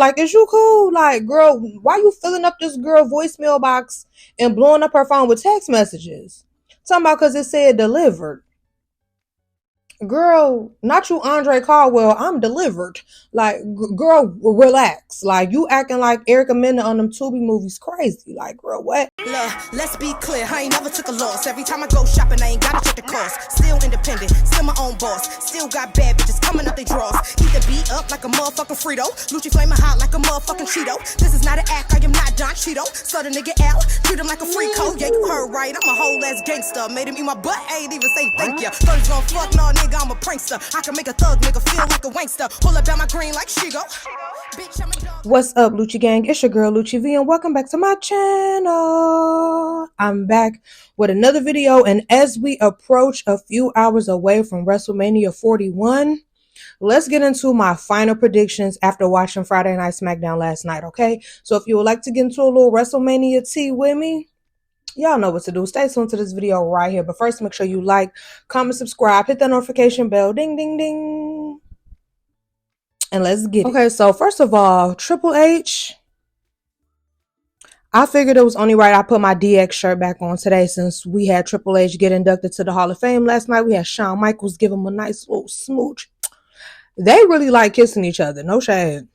Like, is you cool? Like, girl, why you filling up this girl voicemail box and blowing up her phone with text messages? Talking about because it said delivered. Girl, not you, Andre Caldwell. I'm delivered. Like, girl, relax. Like, you acting like Erica Mena on them Tubi movies crazy. Like, girl, what? Look, let's be clear, I ain't never took a loss. Every time I go shopping, I ain't gotta check the cost. Still independent, still my own boss. Still got bad bitches coming up they draws. Keep the beat up like a motherfucking Frito. Lucci flaming hot like a motherfucking Cheeto. This is not an act, I am not Don Cheeto. So the nigga out, treat him like a free code. Yeah, you heard right, I'm a whole ass gangster. Made him eat my butt, I ain't even say thank ya. Thought he's gon' fuck, no nigga, I'm a prankster. I can make a thug nigga feel like a wankster. Pull up down my green like she go. Bitch, I'm a dog. What's up, Lucci Gang? It's your girl, Lucci V, and welcome back to my channel. I'm back with another video, and as we approach a few hours away from WrestleMania 41, let's get into my final predictions after watching Friday Night SmackDown last night, okay? So if you would like to get into a little WrestleMania tea with me, y'all know what to do. Stay tuned to this video right here. But first, make sure you like, comment, subscribe, hit that notification bell, ding, ding, ding. And let's get it. Okay, so first of all, Triple H, I figured it was only right I put my DX shirt back on today since we had Triple H get inducted to the Hall of Fame last night. We had Shawn Michaels give him a nice little smooch. They really like kissing each other. No shade.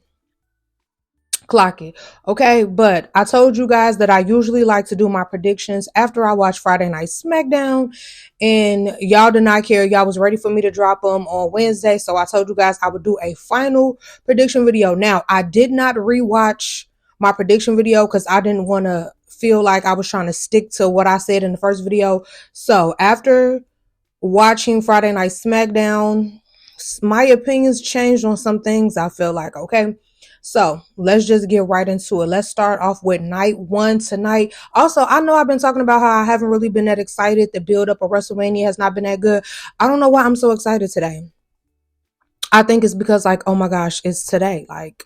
Clock it. Okay, but I told you guys that I usually like to do my predictions after I watch Friday Night SmackDown, and y'all did not care. Y'all was ready for me to drop them on Wednesday, so I told you guys I would do a final prediction video. Now, I did not rewatch my prediction video because I didn't want to feel like I was trying to stick to what I said in the first video. So after watching Friday Night SmackDown, my opinions changed on some things, I feel like, okay? So let's just get right into it. Let's start off with night one tonight. Also, I know I've been talking about how I haven't really been that excited. The build up of WrestleMania has not been that good. I don't know why I'm so excited today. I think it's because, like, oh my gosh, it's today. Like,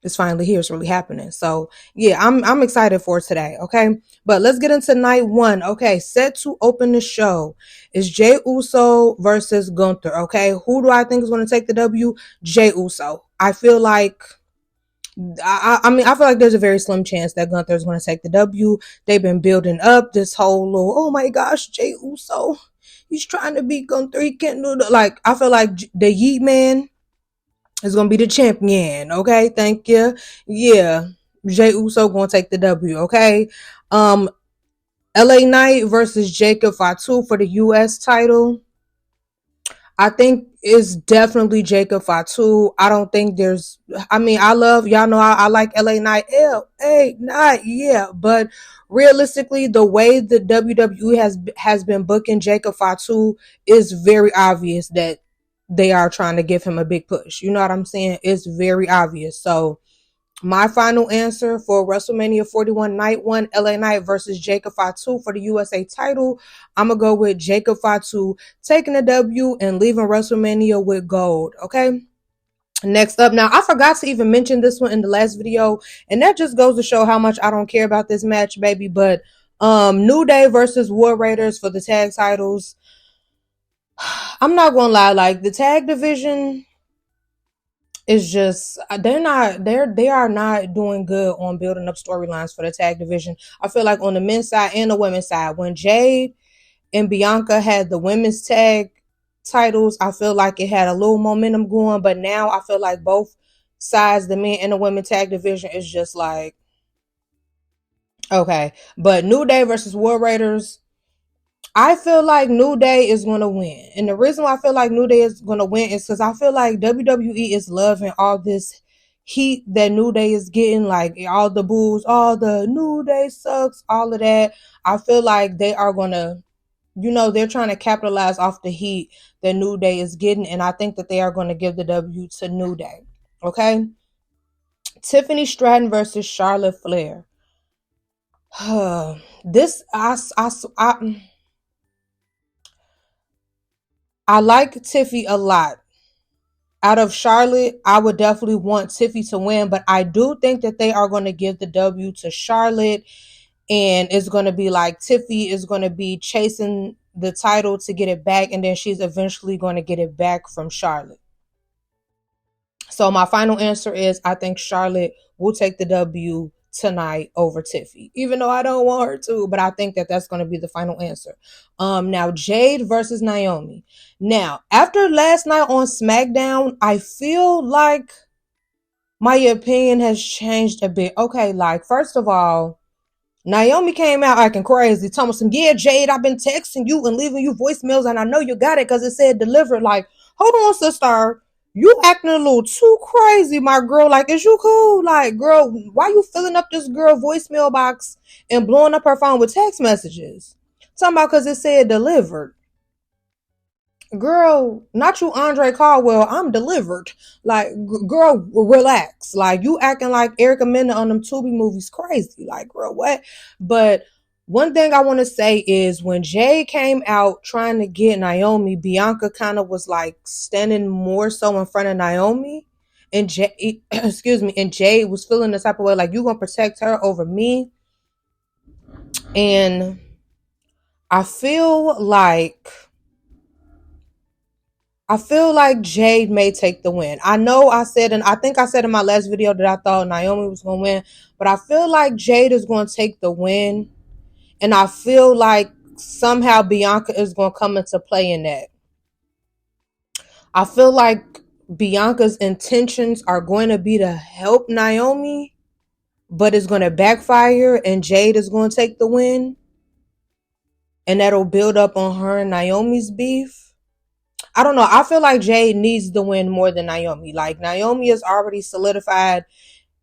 it's finally here. It's really happening. So yeah, I'm excited for today. Okay. But let's get into night one. Okay. Set to open the show is Jey Uso versus Gunther. Okay. Who do I think is going to take the W? Jey Uso. I feel like I feel like there's a very slim chance that Gunther is going to take the W. They've been building up this whole little, oh my gosh, Jey Uso, he's trying to beat Gunther. He can't do that. Like, I feel like the Yeet Man is going to be the champion. Okay, thank you. Yeah, Jey Uso going to take the W. Okay. LA Knight versus Jacob Fatu for the US title. I think it's definitely Jacob Fatu. I don't think there's, I love, y'all know I like LA Knight. LA Knight, yeah. But realistically, the way the WWE has been booking Jacob Fatu is very obvious that they are trying to give him a big push. You know what I'm saying? It's very obvious. So my final answer for WrestleMania 41 Night 1, LA Knight versus Jacob Fatu for the USA title, I'm going to go with Jacob Fatu taking the W and leaving WrestleMania with gold, okay? Next up, now I forgot to even mention this one in the last video, and that just goes to show how much I don't care about this match, baby, but New Day versus War Raiders for the tag titles. I'm not going to lie, like, the tag division is just, they are not doing good on building up storylines for the tag division. I feel like on the men's side and the women's side, when Jade and Bianca had the women's tag titles, I feel like it had a little momentum going, but now I feel like both sides, the men and the women tag division, is just like, okay. But New Day versus War Raiders, I feel like New Day is going to win. And the reason why I feel like New Day is going to win is because I feel like WWE is loving all this heat that New Day is getting, like all the boos, all the New Day sucks, all of that. I feel like they are going to, they're trying to capitalize off the heat that New Day is getting. And I think that they are going to give the W to New Day. Okay. Tiffany Stratton versus Charlotte Flair. I like Tiffy a lot. Out of Charlotte, I would definitely want Tiffy to win, but I do think that they are going to give the W to Charlotte, and it's going to be like Tiffy is going to be chasing the title to get it back, and then she's eventually going to get it back from Charlotte. So my final answer is I think Charlotte will take the W tonight over Tiffy, even though I don't want her to, but I think that that's going to be the final answer. Now Jade versus Naomi. Now, after last night on SmackDown, I feel like my opinion has changed a bit. Okay, like, first of all, Naomi came out acting crazy, telling some, yeah, Jade, I've been texting you and leaving you voicemails, and I know you got it because it said delivered. Like, hold on, sister. You acting a little too crazy, my girl. Like, is you cool? Like, girl, why you filling up this girl voicemail box and blowing up her phone with text messages? Talking about because it said delivered. Girl, not you, Andre Caldwell. I'm delivered. Like, girl, relax. Like, you acting like Erica Mena on them Tubi movies crazy. Like, girl, what? But one thing I want to say is when Jay came out trying to get Naomi, Bianca kind of was like standing more so in front of Naomi. And Jay, excuse me, and Jay was feeling the type of way like, you gonna protect her over me. And I feel like Jade may take the win. I know I said, and I think I said in my last video that I thought Naomi was going to win, but I feel like Jade is going to take the win. And I feel like somehow Bianca is going to come into play in that. I feel like Bianca's intentions are going to be to help Naomi, but it's going to backfire and Jade is going to take the win. And that'll build up on her and Naomi's beef. I don't know. I feel like Jade needs the win more than Naomi. Like, Naomi is already solidified,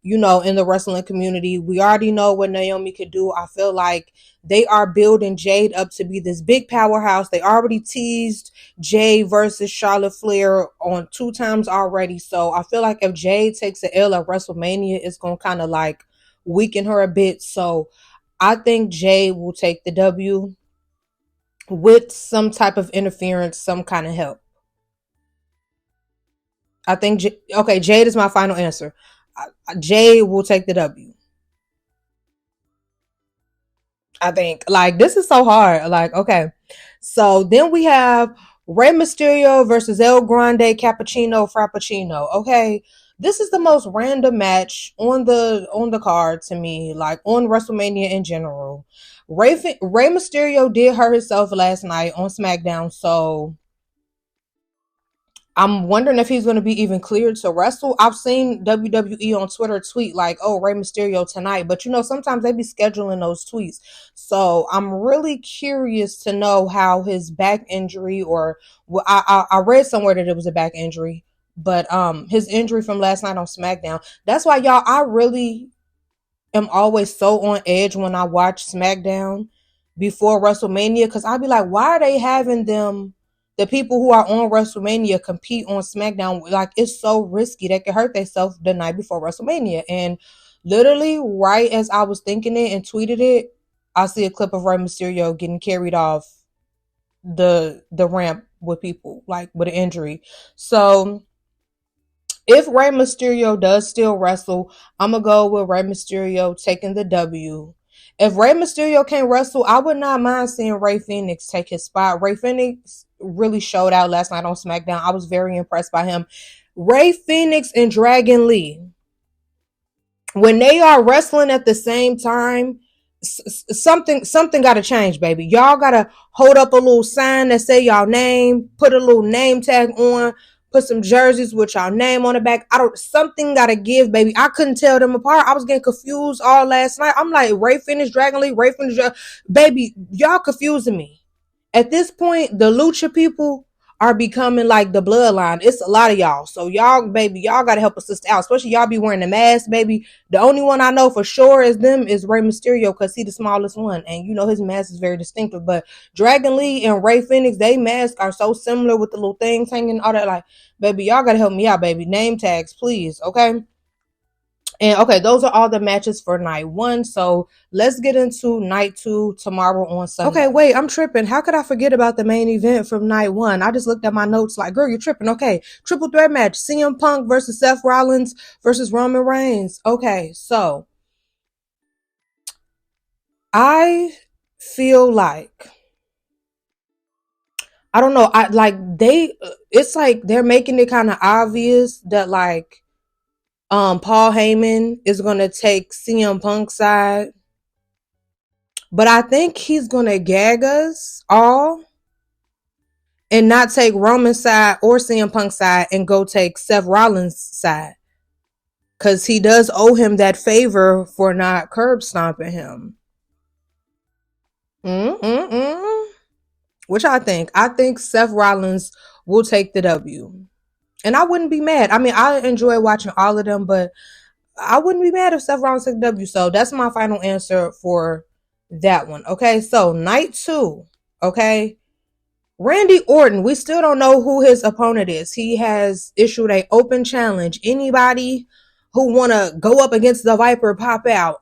in the wrestling community. We already know what Naomi could do. I feel like they are building Jade up to be this big powerhouse. They already teased Jade versus Charlotte Flair on 2 times already. So I feel like if Jade takes an L at WrestleMania, it's going to kind of like weaken her a bit. So I think Jade will take the W with some type of interference, some kind of help. I think, okay, Jade is my final answer. Jade will take the W. I think. Like, this is so hard. Like, okay. So then we have Rey Mysterio versus El Grande Cappuccino Frappuccino. Okay. This is the most random match on the card to me, like on WrestleMania in general. Rey Mysterio did hurt himself last night on SmackDown, so I'm wondering if he's going to be even cleared to wrestle. I've seen WWE on Twitter tweet like, oh, Rey Mysterio tonight. But, sometimes they be scheduling those tweets. So I'm really curious to know how his back injury, or I read somewhere that it was a back injury, but his injury from last night on SmackDown. That's why, y'all, I really am always so on edge when I watch SmackDown before WrestleMania, because I'll be like, why are they having the people who are on WrestleMania compete on SmackDown? Like, it's so risky. They could hurt themselves the night before WrestleMania. And literally, right as I was thinking it and tweeted it, I see a clip of Rey Mysterio getting carried off the ramp with people, like with an injury. So if Rey Mysterio does still wrestle, I'm going to go with Rey Mysterio taking the W. If Rey Mysterio can't wrestle, I would not mind seeing Rey Fenix take his spot. Rey Fenix really showed out last night on SmackDown. I was very impressed by him. Rey Fenix and Dragon Lee, when they are wrestling at the same time, something got to change, baby. Y'all got to hold up a little sign that say y'all name, put a little name tag on, put some jerseys with y'all name on the back. Something got to give, baby. I couldn't tell them apart. I was getting confused all last night. I'm like, Rey Fenix, Dragon Lee, Rey Fenix, baby, y'all confusing me. At this point, the Lucha people are becoming like the bloodline. It's a lot of y'all. So y'all, baby, y'all got to help a sister out. Especially y'all be wearing the mask, baby. The only one I know for sure is them is Rey Mysterio, because he's the smallest one. And his mask is very distinctive. But Dragon Lee and Rey Fenix, they masks are so similar with the little things hanging, all that. Like, baby, y'all got to help me out, baby. Name tags, please. Okay. And okay, those are all the matches for night 1. So let's get into night 2 tomorrow on Sunday. Okay, wait, I'm tripping. How could I forget about the main event from night 1? I just looked at my notes like, girl, you're tripping. Okay, triple threat match. CM Punk versus Seth Rollins versus Roman Reigns. Okay, so I feel like I don't know. I like it's like they're making it kind of obvious that like Paul Heyman is gonna take CM Punk's side. But I think he's gonna gag us all and not take Roman's side or CM Punk's side and go take Seth Rollins' side. Cause he does owe him that favor for not curb stomping him. Mm-mm-mm. Which I think. I think Seth Rollins will take the W. And I wouldn't be mad. I mean, I enjoy watching all of them, but I wouldn't be mad if Seth Rollins took the W. So that's my final answer for that one. Okay, so night 2. Okay, Randy Orton. We still don't know who his opponent is. He has issued a open challenge. Anybody who want to go up against the Viper, pop out.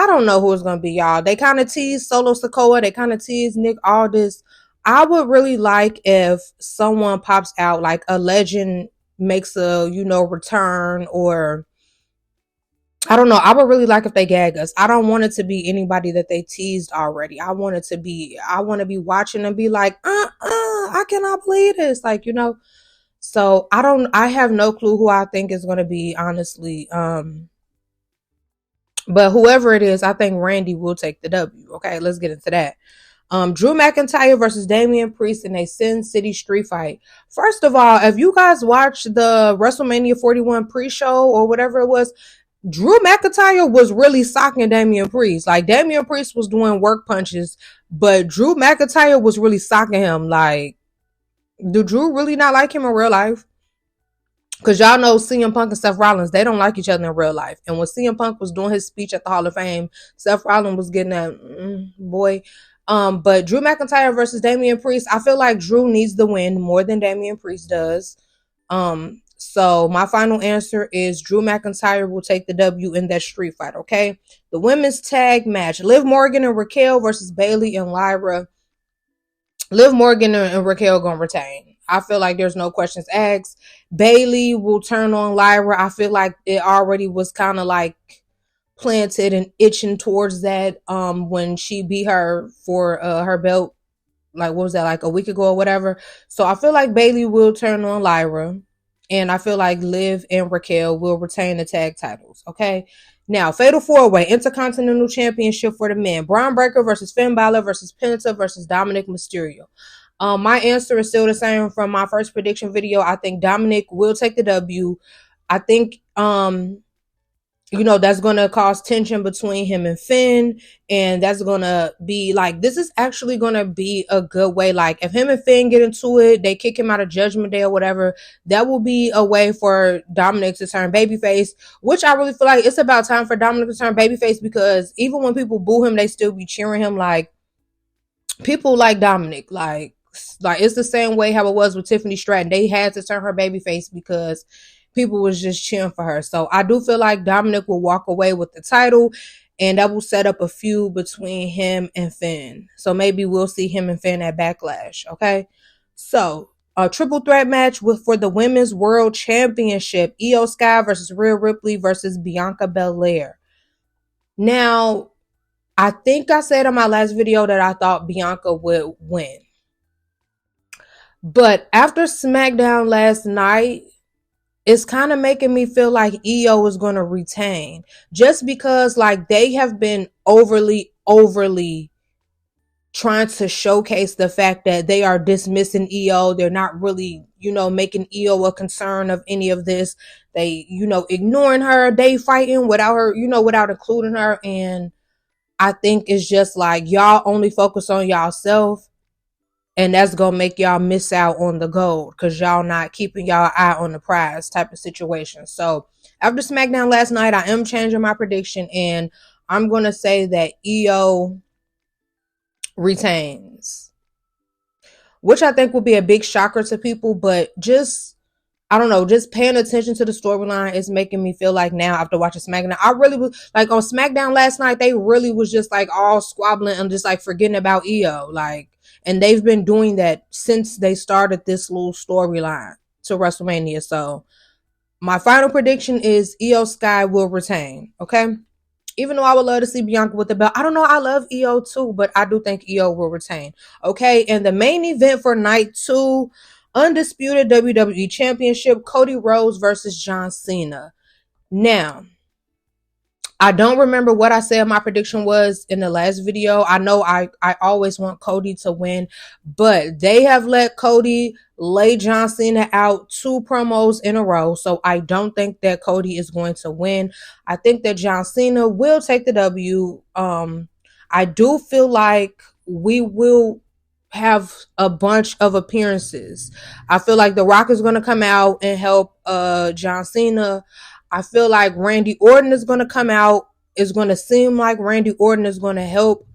I don't know who it's gonna be, y'all. They kind of tease Solo Sikoa. They kind of tease Nick Aldis. I would really like if someone pops out, like a legend makes a return, or I don't know. I would really like if they gag us. I don't want it to be anybody that they teased already. I want to be watching and be like, I cannot believe this. Like, So I have no clue who I think is gonna be, honestly. But whoever it is, I think Randy will take the W. Okay, let's get into that. Drew McIntyre versus Damian Priest in a Sin City street fight. First of all, if you guys watched the WrestleMania 41 pre-show or whatever it was, Drew McIntyre was really socking Damian Priest. Like, Damian Priest was doing work punches, but Drew McIntyre was really socking him. Like, do Drew really not like him in real life? Because y'all know CM Punk and Seth Rollins, they don't like each other in real life. And when CM Punk was doing his speech at the Hall of Fame, Seth Rollins was getting that, boy. But Drew McIntyre versus Damian Priest, I feel like Drew needs the win more than Damian Priest does. So my final answer is Drew McIntyre will take the W in that street fight, okay? The women's tag match, Liv Morgan and Raquel versus Bayley and Lyra. Liv Morgan and Raquel gonna retain. I feel like there's no questions asked. Bayley will turn on Lyra. I feel like it already was kind of like planted and itching towards that when she beat her for her belt, like what was that, like a week ago or whatever. So I feel like Bayley will turn on Lyra, and I feel like Liv and Raquel will retain the tag titles. Okay, now Fatal 4-Way Intercontinental Championship for the men: Braun Breaker versus Finn Balor versus Penta versus Dominic Mysterio. My answer is still the same from my first prediction video. I think Dominic will take the W. I think that's going to cause tension between him and Finn, and that's going to be like, this is actually going to be a good way. Like, if him and Finn get into it, they kick him out of Judgment Day or whatever, that will be a way for Dominic to turn babyface, which I really feel like it's about time for Dominic to turn babyface, because even when people boo him, they still be cheering him. Like, people like Dominic, like it's the same way how it was with Tiffany Stratton. They had to turn her babyface because people was just cheering for her. So I do feel like Dominic will walk away with the title, and that will set up a feud between him and Finn. So maybe we'll see him and Finn at Backlash. Okay, so a triple threat match for the Women's World Championship: Io Sky versus Rhea Ripley versus Bianca Belair. Now, I think I said in my last video that I thought Bianca would win. But after SmackDown last night, it's kind of making me feel like Io is going to retain. Just because, like, they have been overly trying to showcase the fact that they are dismissing Io. They're not really, making Io a concern of any of this. They, ignoring her. They fighting without her, without including her. And I think it's just like, y'all only focus on y'allself, and that's gonna make y'all miss out on the gold because y'all not keeping y'all eye on the prize type of situation. So after SmackDown last night, I am changing my prediction, and I'm gonna say that Io retains, which I think will be a big shocker to people. But I don't know, just paying attention to the storyline is making me feel like now, after watching SmackDown, I really was like, on SmackDown last night, they really was just like all squabbling and just like forgetting about Io. Like, and they've been doing that since they started this little storyline to WrestleMania. So my final prediction is Io Sky will retain. Okay. Even though I would love to see Bianca with the belt, I don't know. I love EO too, but I do think EO will retain. Okay, and the main event for night 2, undisputed WWE Championship, Cody Rhodes versus John Cena. Now, I don't remember what I said my prediction was in the last video. I know I always want Cody to win, but they have let Cody lay John Cena out 2 promos in a row. So I don't think that Cody is going to win. I think that John Cena will take the W. I do feel like we will have a bunch of appearances. I feel like The Rock is going to come out and help John Cena. I feel like Randy Orton is going to come out. It's going to seem like Randy Orton is going to help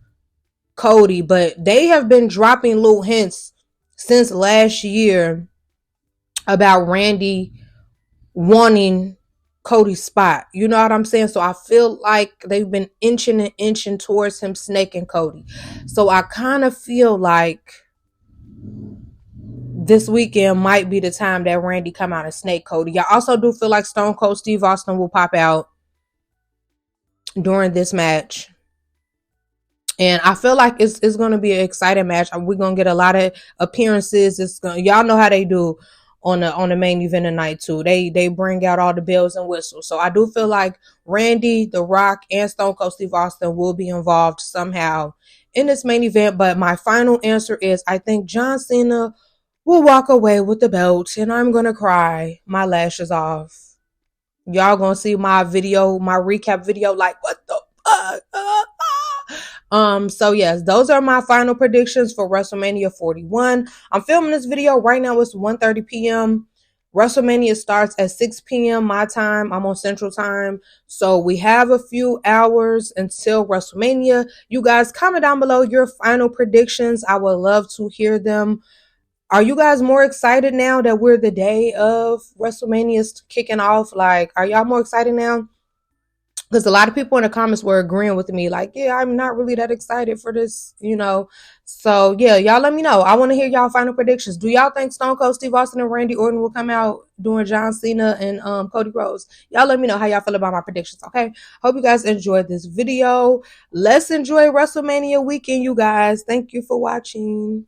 Cody, but they have been dropping little hints since last year about Randy wanting Cody's spot. You know what I'm saying? So I feel like they've been inching and inching towards him snaking Cody. So I kind of feel like this weekend might be the time that Randy come out and snake Cody. I also do feel like Stone Cold Steve Austin will pop out during this match. And I feel like it's going to be an exciting match. We're going to get a lot of appearances. Y'all know how they do on the main event of night 2. They bring out all the bells and whistles. So I do feel like Randy, The Rock, and Stone Cold Steve Austin will be involved somehow in this main event. But my final answer is I think John Cena will walk away with the belt, and I'm going to cry my lashes off. Y'all going to see my video, my recap video, like, what the fuck? So yes, those are my final predictions for WrestleMania 41. I'm filming this video right now. It's 1:30 p.m. WrestleMania starts at 6 p.m. my time. I'm on Central Time. So we have a few hours until WrestleMania. You guys comment down below your final predictions. I would love to hear them. Are you guys more excited now that we're the day of WrestleMania kicking off? Like, are y'all more excited now? Because a lot of people in the comments were agreeing with me. Like, yeah, I'm not really that excited for this, you know. So, yeah, y'all let me know. I want to hear y'all final predictions. Do y'all think Stone Cold Steve Austin and Randy Orton will come out doing John Cena and Cody Rhodes? Y'all let me know how y'all feel about my predictions, okay? Hope you guys enjoyed this video. Let's enjoy WrestleMania weekend, you guys. Thank you for watching.